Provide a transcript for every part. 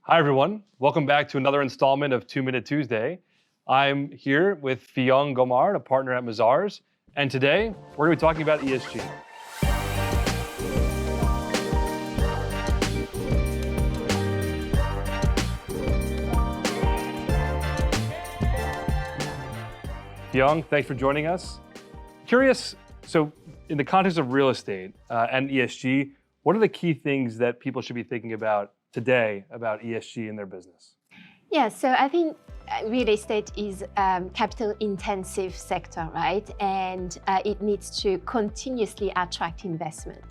Hi, everyone. Welcome back to another installment of 2-Minute Tuesday. I'm here with Phuong Gomard, a partner at Mazars, and today we're going to be talking about ESG. Phuong, thanks for joining us. Curious, so in the context of real estate and ESG, what are the key things that people should be thinking about today about ESG in their business? Yeah, so I think real estate is capital intensive sector, right? And it needs to continuously attract investment.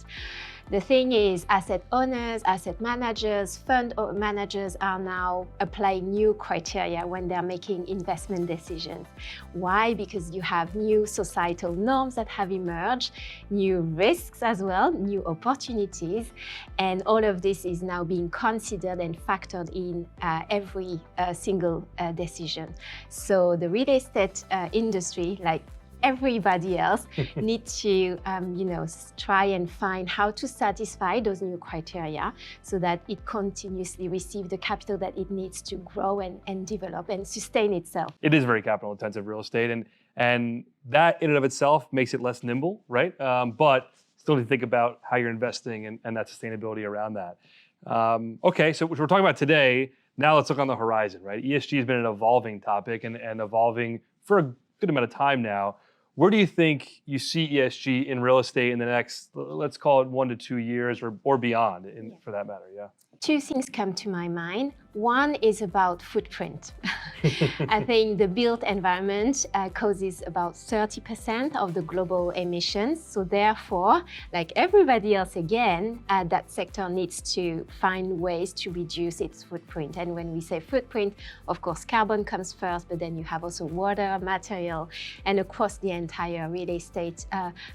The thing is, asset owners, asset managers, fund managers are now applying new criteria when they're making investment decisions. Why? Because you have new societal norms that have emerged, new risks as well, new opportunities, and all of this is now being considered and factored in every single decision. So the real estate industry, like everybody else, need to try and find how to satisfy those new criteria so that it continuously receives the capital that it needs to grow and develop and sustain itself. It is very capital intensive real estate, and that in and of itself makes it less nimble, right? But still need to think about how you're investing and that sustainability around that. Okay, so what we're talking about today, now let's look on the horizon, right? ESG has been an evolving topic and evolving for a good amount of time now. Where do you think you see ESG in real estate in the next, let's call it 1 to 2 years or beyond, for that matter? Yeah. Two things come to my mind. One is about footprint. I think the built environment causes about 30% of the global emissions. So therefore, like everybody else again, that sector needs to find ways to reduce its footprint. And when we say footprint, of course, carbon comes first, but then you have also water, material, and across the entire real estate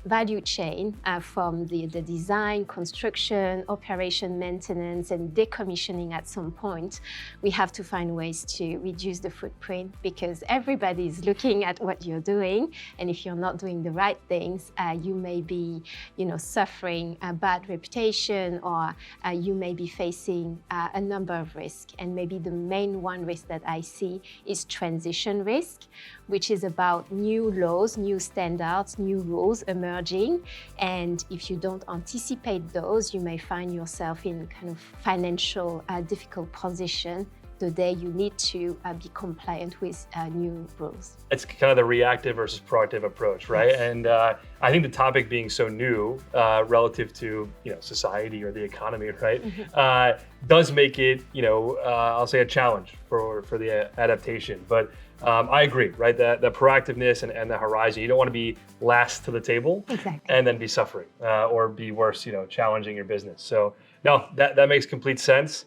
value chain from the design, construction, operation, maintenance, and decommissioning at some point. We have to find ways to reduce the footprint because everybody is looking at what you're doing, and if you're not doing the right things, you may be, suffering a bad reputation, or you may be facing a number of risks. And maybe the main one risk that I see is transition risk, which is about new laws, new standards, new rules emerging. And if you don't anticipate those, you may find yourself in kind of financial difficult position the day you need to be compliant with new rules. It's kind of the reactive versus proactive approach, right? Yes. And I think the topic being so new relative to society or the economy, right, does make it I'll say a challenge for the adaptation. But I agree, right? That the proactiveness and the horizon. You don't want to be last to the table, exactly, and then be suffering or be worse, challenging your business. So no, that makes complete sense.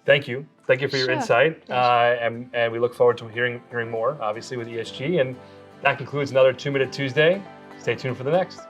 Thank you for your insight, and we look forward to hearing more, obviously, with ESG. And that concludes another 2-Minute Tuesday. Stay tuned for the next.